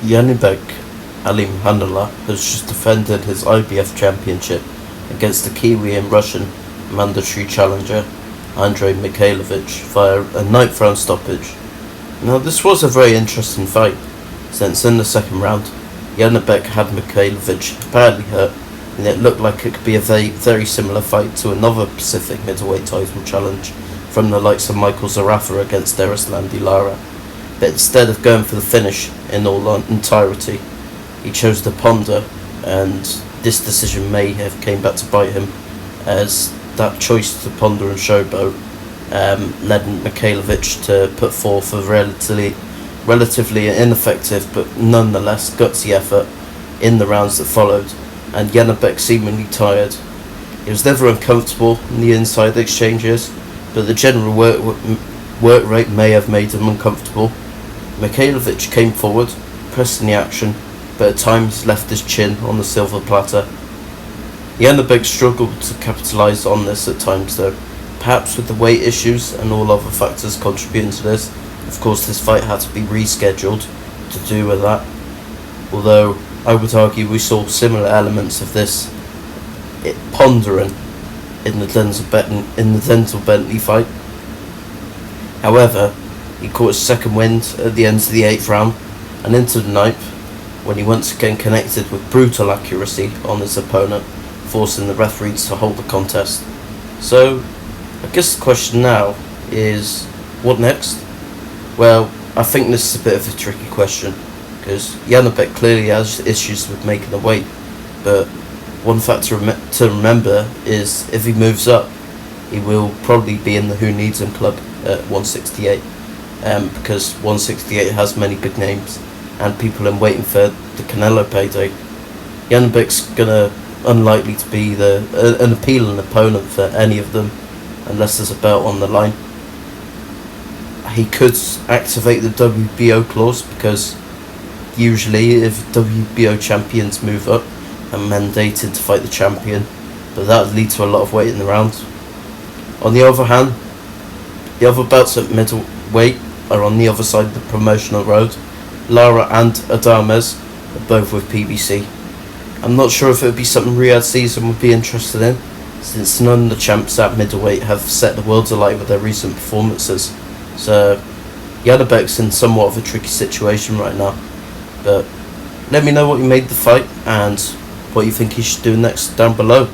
Janibek Alimkhanuly has just defended his IBF championship against the Kiwi and Russian mandatory challenger Andrey Mikhalovich via a 9th round stoppage. Now this was a very interesting fight, since in the second round Janibek had Mikhalovich badly hurt, and it looked like it could be a very similar fight to another Pacific middleweight title challenge from the likes of Michael Zarafa against Erislandy Lara. But instead of going for the finish in all entirety, he chose to ponder, and this decision may have came back to bite him, as that choice to ponder and showboat led Mikhalovich to put forth a relatively ineffective but nonetheless gutsy effort in the rounds that followed, and Janibek seemingly tired. He was never uncomfortable in the inside exchanges, but the general work rate may have made him uncomfortable. Mikhalovich came forward, pressing the action, but at times left his chin on the silver platter. Janibek struggled to capitalise on this at times though, perhaps with the weight issues and all other factors contributing to this. Of course, this fight had to be rescheduled to do with that, although I would argue we saw similar elements of this pondering in the Denzel Bentley fight. However, he caught his second wind at the end of the 8th round and into the 9th, when he once again connected with brutal accuracy on his opponent, forcing the referees to hold the contest. So, I guess the question now is, what next? Well, I think this is a bit of a tricky question, because Janibek clearly has issues with making the weight, but one fact to remember is if he moves up, he will probably be in the Who Needs Him club at 168, because 168 has many big names and people in waiting for the Canelo payday. Janibek's unlikely to be an appealing opponent for any of them unless there's a belt on the line. He could activate the WBO clause, because usually if WBO champions move up, are mandated to fight the champion, but that would lead to a lot of weight in the round. On the other hand, the other belts at middleweight are on the other side of the promotional road. Lara and Adames are both with PBC. I'm not sure if it would be something Riyadh Season would be interested in, since none of the champs at middleweight have set the world alight with their recent performances. So Janibek's in somewhat of a tricky situation right now. But let me know what you made of the fight and what you think he should do next down below.